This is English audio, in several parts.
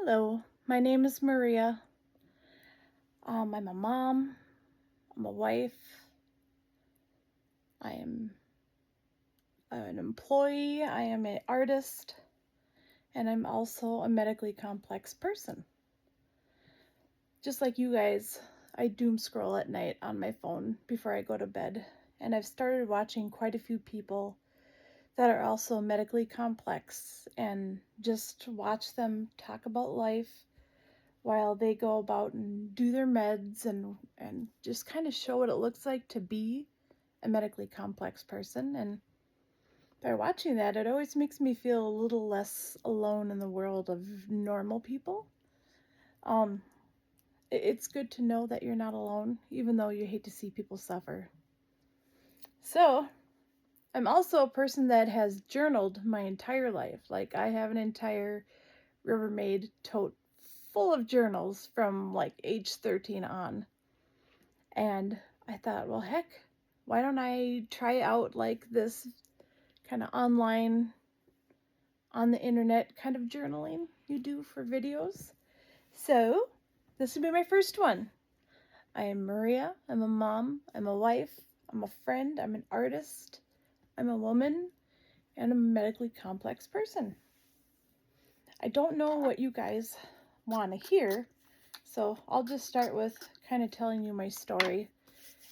Hello, my name is Maria. I'm a mom, I'm a wife, I am an employee, I am an artist, and I'm also a medically complex person. Just like you guys, I doom scroll at night on my phone before I go to bed, and I've started watching quite a few people that are also medically complex and just watch them talk about life while they go about and do their meds and just kind of show what it looks like to be a medically complex person. And by watching that, it always makes me feel a little less alone in the world of normal people. um it's good to know that you're not alone, even though you hate to see people suffer. So I'm also a person that has journaled my entire life. Like, I have an entire Rubbermaid tote full of journals from like age 13 on. And I thought, well, heck, why don't I try out like this kind of online, on the internet kind of journaling you do for videos? So this will be my first one. I am Maria. I'm a mom. I'm a wife. I'm a friend. I'm an artist. I'm a woman. And I'm a medically complex person. I don't know what you guys want to hear, so I'll just start with kind of telling you my story.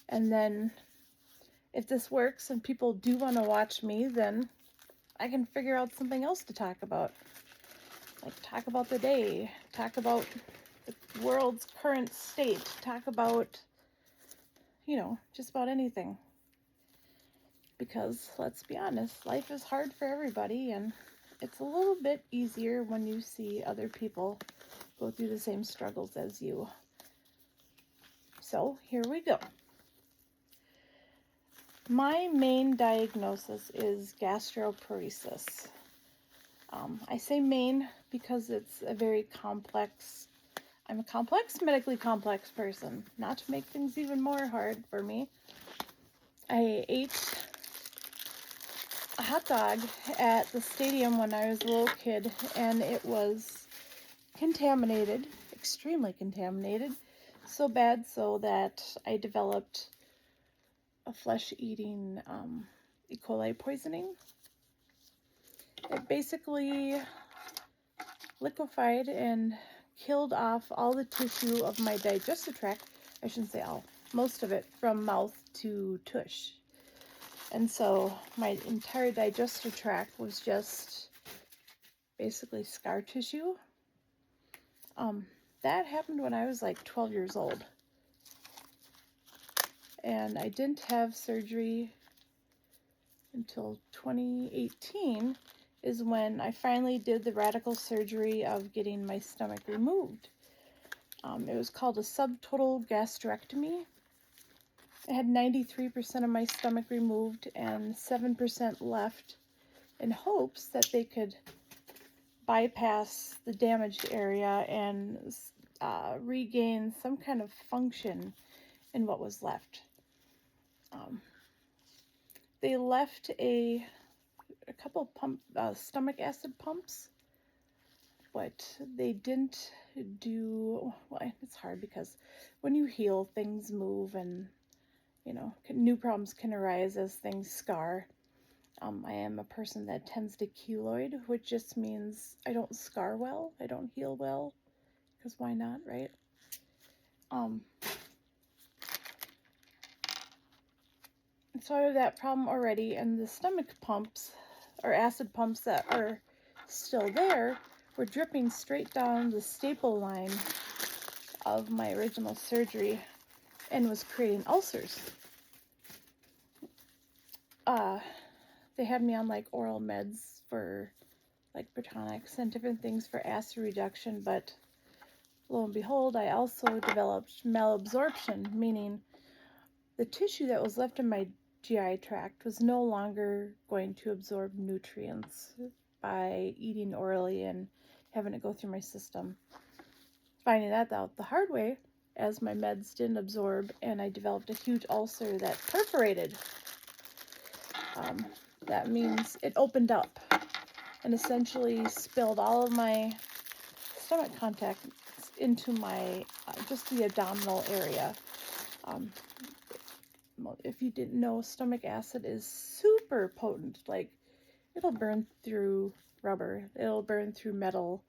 And then if this works and people do want to watch me, then I can figure out something else to talk about. Like, talk about the day, talk about the world's current state, talk about, just about anything. Because let's be honest, life is hard for everybody, and it's a little bit easier when you see other people go through the same struggles as you. So here we go. My main diagnosis is gastroparesis. I say main because it's a very complex, I'm a complex, medically complex person. Not to make things even more hard for me, I ate a hot dog at the stadium when I was a little kid, and it was contaminated, extremely contaminated, so bad so that I developed a flesh-eating E. coli poisoning. It basically liquefied and killed off all the tissue of my digestive tract. I shouldn't say all, most of it, from mouth to tush. And so my entire digestive tract was just basically scar tissue. That happened when I was like 12 years old. And I didn't have surgery until 2018 is when I finally did the radical surgery of getting my stomach removed. It was called a subtotal gastrectomy. I had 93% of my stomach removed and 7% left, in hopes that they could bypass the damaged area and regain some kind of function in what was left. They left a couple stomach acid pumps, but they didn't do, well, it's hard because when you heal, things move, and new problems can arise as things scar. I am a person that tends to keloid, which just means I don't scar well, I don't heal well, because why not, right? So I have that problem already, and the stomach pumps, or acid pumps that are still there, were dripping straight down the staple line of my original surgery and was creating ulcers. They had me on like oral meds for like Protonix and different things for acid reduction, but lo and behold, I also developed malabsorption, meaning the tissue that was left in my GI tract was no longer going to absorb nutrients by eating orally and having it go through my system. Finding that out the hard way, as my meds didn't absorb, and I developed a huge ulcer that perforated. That means it opened up and essentially spilled all of my stomach contents into my, just the abdominal area. If you didn't know, stomach acid is super potent. Like, it'll burn through rubber. It'll burn through metal.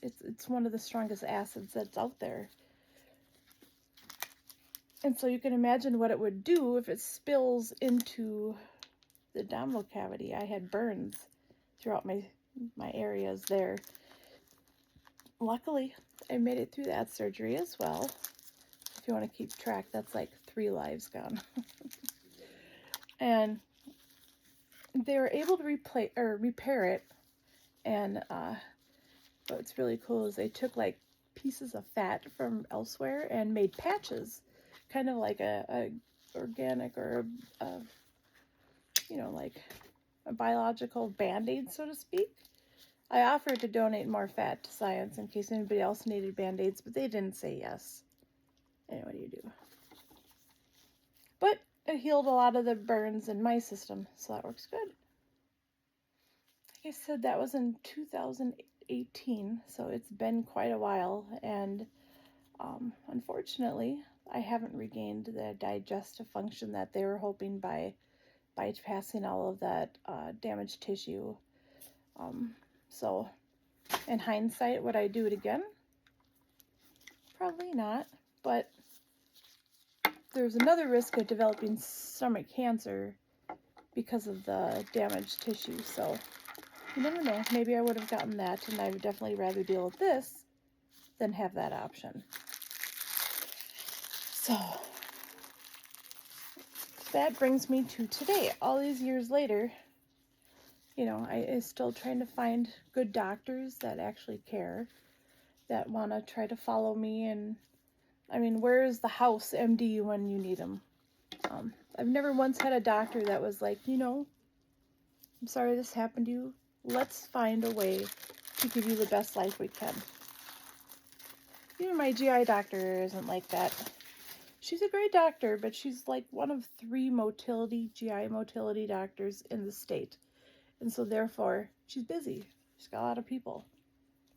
It's one of the strongest acids that's out there. And so you can imagine what it would do if it spills into the abdominal cavity. I had burns throughout my areas there. Luckily, I made it through that surgery as well. If you want to keep track, that's like 3 lives gone. And they were able to repair it. And what's really cool is they took like pieces of fat from elsewhere and made patches, kind of like a organic or like a biological band-aid, so to speak. I offered to donate more fat to science in case anybody else needed band-aids, but they didn't say yes. And what do you do? But it healed a lot of the burns in my system, so that works good. Like I said, that was in 2018, so it's been quite a while, and unfortunately, I haven't regained the digestive function that they were hoping by bypassing all of that damaged tissue. So, in hindsight, would I do it again? Probably not, but there's another risk of developing stomach cancer because of the damaged tissue, so you never know. Maybe I would have gotten that, and I would definitely rather deal with this than have that option. So, that brings me to today. All these years later, I am still trying to find good doctors that actually care, that want to try to follow me. And I mean, where is the house MD when you need them? I've never once had a doctor that was like, I'm sorry this happened to you. Let's find a way to give you the best life we can. Even my GI doctor isn't like that. She's a great doctor, but she's like one of 3 GI motility doctors in the state. And so therefore, she's busy. She's got a lot of people.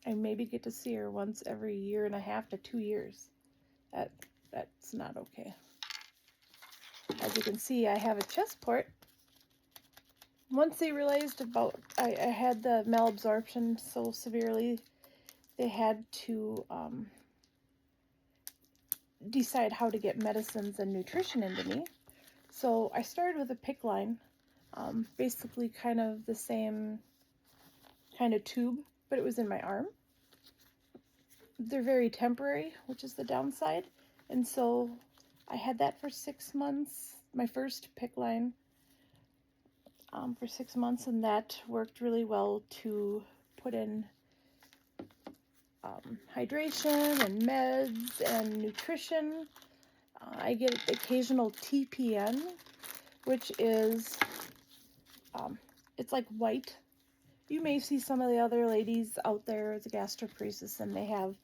I maybe get to see her once every 1.5 to 2 years. That's not okay. As you can see, I have a chest port. Once they realized I had the malabsorption so severely, they had to decide how to get medicines and nutrition into me. So I started with a PICC line, basically kind of the same kind of tube, but it was in my arm. They're very temporary, which is the downside. And so I had that for 6 months, my first PICC line for 6 months, and that worked really well to put in hydration and meds and nutrition. I get occasional TPN, which is, it's like white. You may see some of the other ladies out there with gastroparesis, and they have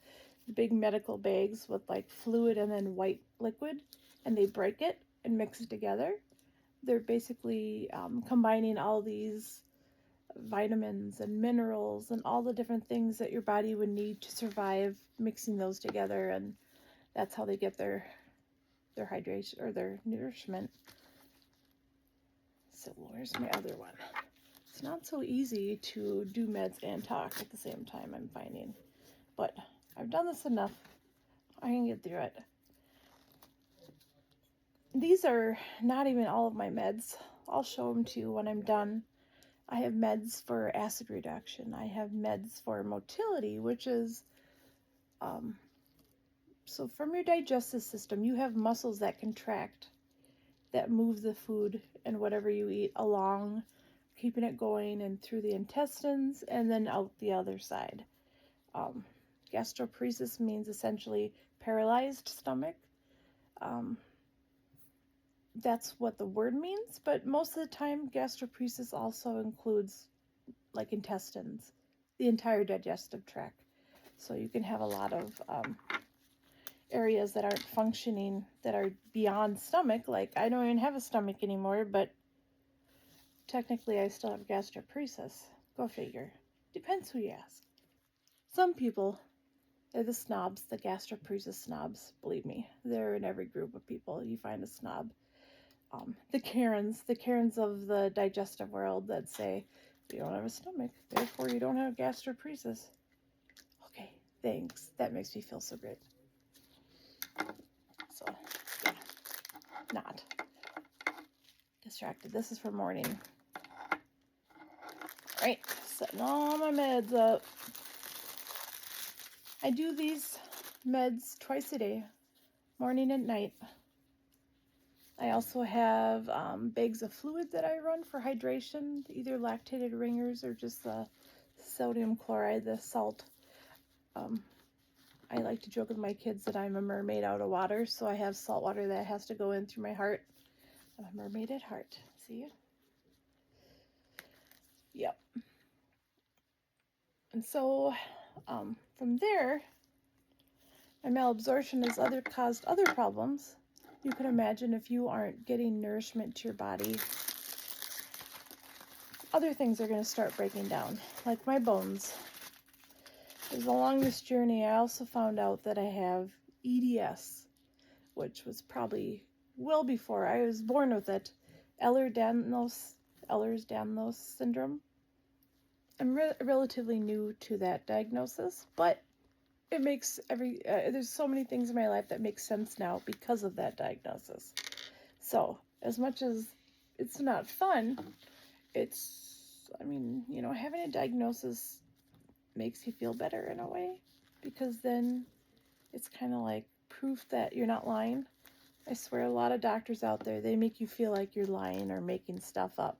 the big medical bags with like fluid and then white liquid, and they break it and mix it together. They're basically combining all these vitamins and minerals and all the different things that your body would need to survive, mixing those together, and that's how they get their hydration or their nourishment. So where's my other one? It's not so easy to do meds and talk at the same time, I'm finding, but I've done this enough. I can get through it. These are not even all of my meds. I'll show them to you when I'm done. I have meds for acid reduction. I have meds for motility, which is, so from your digestive system, you have muscles that contract, that move the food and whatever you eat along, keeping it going and through the intestines and then out the other side. Gastroparesis means essentially paralyzed stomach. That's what the word means, but most of the time gastroparesis also includes like intestines, the entire digestive tract. So you can have a lot of areas that aren't functioning, that are beyond stomach. Like I don't even have a stomach anymore, but technically I still have gastroparesis. Go figure. Depends who you ask. Some people, they're the snobs, the gastroparesis snobs. Believe me, they're in every group of people. You find a snob. The Karens of the digestive world that say, you don't have a stomach, therefore you don't have gastroparesis. Okay, thanks. That makes me feel so great. So, yeah, not distracted. This is for morning. All right, setting all my meds up. I do these meds twice a day, morning and night. I also have bags of fluid that I run for hydration, either lactated ringers or just the sodium chloride, the salt. I like to joke with my kids that I'm a mermaid out of water, so I have salt water that has to go in through my heart. I'm a mermaid at heart. See? Yep. And so from there, my malabsorption has caused other problems. You can imagine if you aren't getting nourishment to your body, other things are going to start breaking down, like my bones. As along this journey, I also found out that I have EDS, which was probably well before I was born with it, Ehlers-Danlos syndrome. I'm relatively new to that diagnosis, but it makes there's so many things in my life that make sense now because of that diagnosis. So as much as it's not fun, having a diagnosis makes you feel better in a way, because then it's kind of like proof that you're not lying. I swear, a lot of doctors out there, they make you feel like you're lying or making stuff up,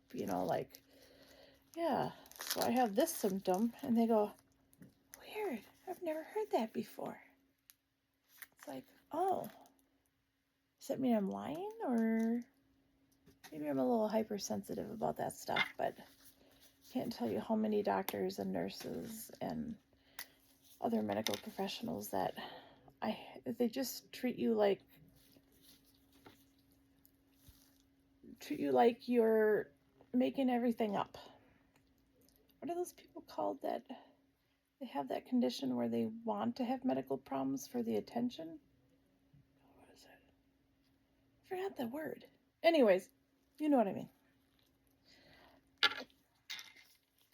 yeah, so I have this symptom, and they go, weird, I've never heard that before. It's like, oh, does that mean I'm lying? Or maybe I'm a little hypersensitive about that stuff, but I can't tell you how many doctors and nurses and other medical professionals that they just treat you like you're making everything up. What are those people called that they have that condition where they want to have medical problems for the attention? What is it? I forgot the word. Anyways, you know what I mean.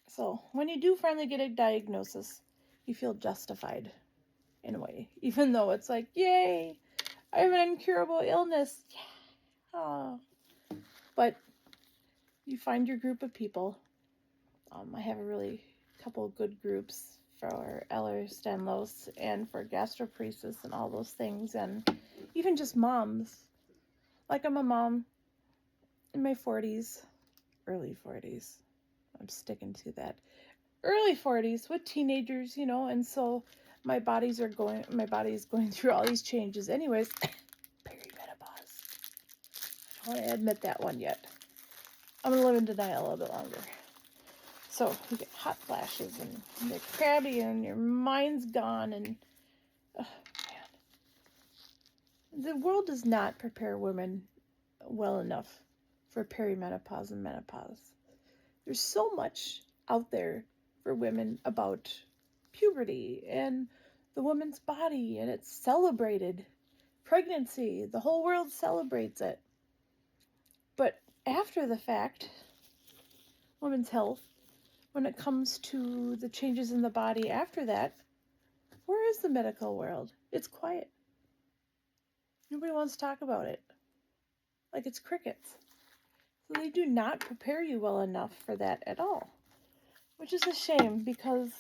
So when you do finally get a diagnosis, you feel justified in a way, even though it's like, yay, I have an incurable illness. Yeah. Oh. But you find your group of people. I have a couple good groups for Ehlers-Danlos and for gastroparesis and all those things, and even just moms. Like, I'm a mom in my 40s, early 40s. I'm sticking to that. Early 40s with teenagers, and so my body's going through all these changes. Anyways, perimenopause. I don't want to admit that one yet. I'm going to live in denial a little bit longer. So you get hot flashes and they're crabby and your mind's gone, and oh man. The world does not prepare women well enough for perimenopause and menopause. There's so much out there for women about puberty and the woman's body, and it's celebrated. Pregnancy, the whole world celebrates it. But after the fact, women's health, when it comes to the changes in the body after that, where is the medical world? It's quiet. Nobody wants to talk about it. Like it's crickets. So they do not prepare you well enough for that at all. Which is a shame, because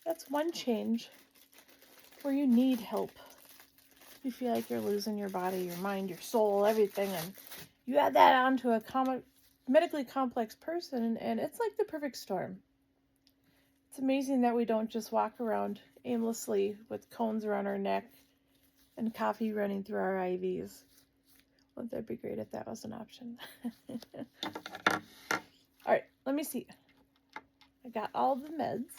that's one change where you need help. You feel like you're losing your body, your mind, your soul, everything, and you add that onto a medically complex person, and it's like the perfect storm. It's amazing that we don't just walk around aimlessly with cones around our neck and coffee running through our IVs. Wouldn't that be great if that was an option? All right, let me see. I got all the meds.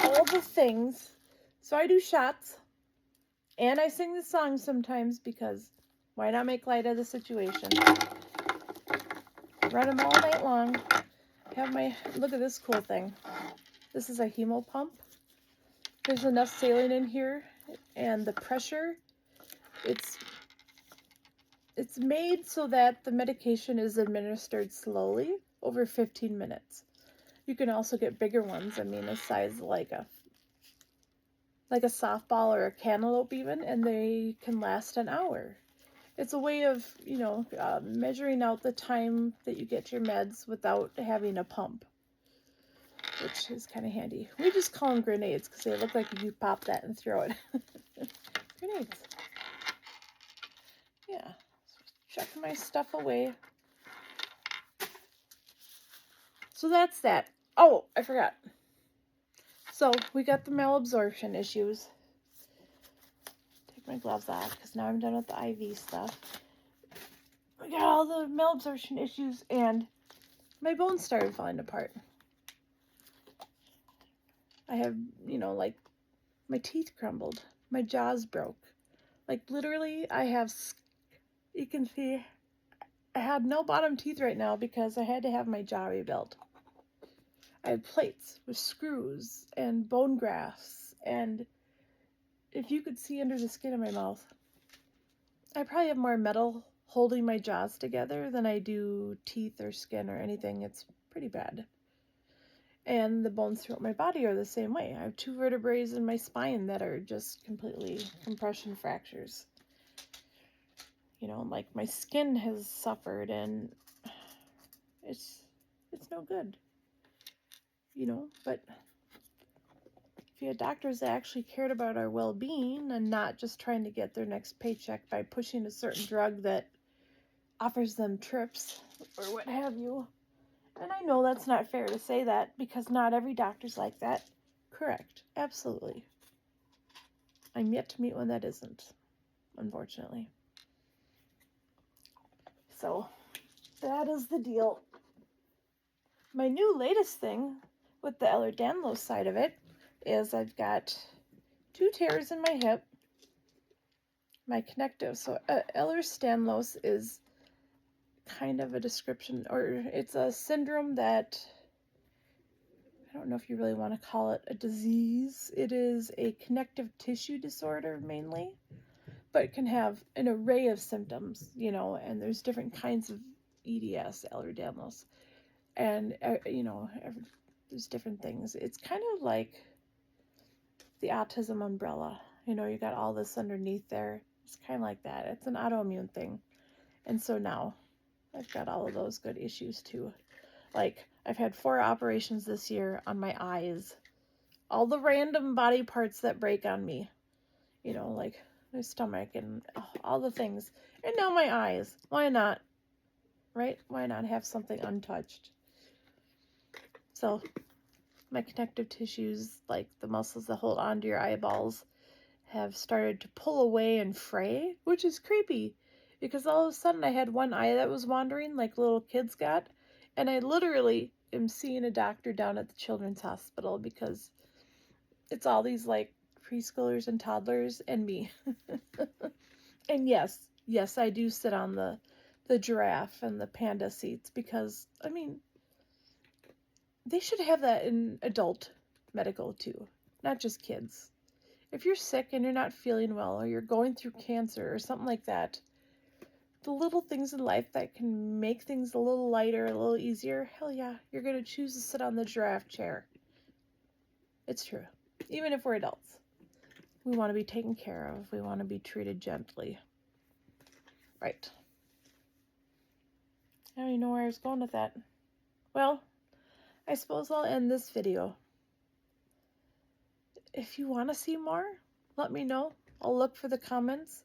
All the things. So I do shots. And I sing the song sometimes, because why not make light of the situation? Run them all night long. have my, look at this cool thing. This is a hemo pump. There's enough saline in here, and the pressure, it's made so that the medication is administered slowly over 15 minutes. You can also get bigger ones, I mean a size like a softball or a cantaloupe even, and they can last an hour. It's a way of, measuring out the time that you get your meds without having a pump, which is kind of handy. We just call them grenades because they look like if you pop that and throw it. Grenades. Yeah. Chuck my stuff away. So that's that. Oh, I forgot. So we got the malabsorption issues. Take my gloves off because now I'm done with the IV stuff. We got all the malabsorption issues and my bones started falling apart. I have, like my teeth crumbled. My jaws broke. Like literally I have, you can see, I have no bottom teeth right now because I had to have my jaw rebuilt. I had plates with screws and bone grafts, and if you could see under the skin of my mouth, I probably have more metal holding my jaws together than I do teeth or skin or anything. It's pretty bad. And the bones throughout my body are the same way. I have 2 vertebrae in my spine that are just completely compression fractures. Like my skin has suffered, and it's no good. But if you had doctors that actually cared about our well-being and not just trying to get their next paycheck by pushing a certain drug that offers them trips or what have you. And I know that's not fair to say that because not every doctor's like that. Correct. Absolutely. I'm yet to meet one that isn't, unfortunately. So that is the deal. My new latest thing with the Ehlers-Danlos side of it is I've got 2 tears in my hip, my connective. So Ehlers-Danlos is kind of a description, or it's a syndrome that, I don't know if you really want to call it a disease. It is a connective tissue disorder mainly, but it can have an array of symptoms, and there's different kinds of EDS, Ehlers-Danlos, and, there's different things. It's kind of like the autism umbrella. You got all this underneath there. It's kind of like that. It's an autoimmune thing. And so now I've got all of those good issues too. Like, I've had 4 operations this year on my eyes. All the random body parts that break on me. Like my stomach and all the things. And now my eyes. Why not? Right? Why not have something untouched? So, my connective tissues, like the muscles that hold onto your eyeballs, have started to pull away and fray, which is creepy. Because all of a sudden I had one eye that was wandering like little kids got. And I literally am seeing a doctor down at the children's hospital because it's all these like preschoolers and toddlers and me. And yes, I do sit on the giraffe and the panda seats because, I mean, they should have that in adult medical too, not just kids. If you're sick and you're not feeling well or you're going through cancer or something like that, the little things in life that can make things a little lighter, a little easier, hell yeah, you're going to choose to sit on the giraffe chair. It's true. Even if we're adults, we want to be taken care of. We want to be treated gently. Right. I don't even know where I was going with that. Well, I suppose I'll end this video. If you want to see more, let me know. I'll look for the comments.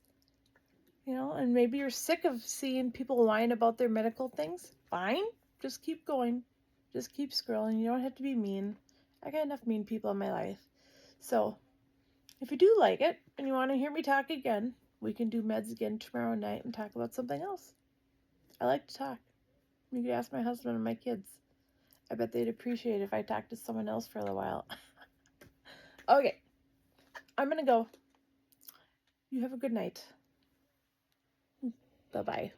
And maybe you're sick of seeing people whine about their medical things. Fine. Just keep going. Just keep scrolling. You don't have to be mean. I got enough mean people in my life. So, if you do like it and you want to hear me talk again, we can do meds again tomorrow night and talk about something else. I like to talk. You could ask my husband and my kids. I bet they'd appreciate it if I talked to someone else for a little while. Okay. I'm going to go. You have a good night. Bye-bye.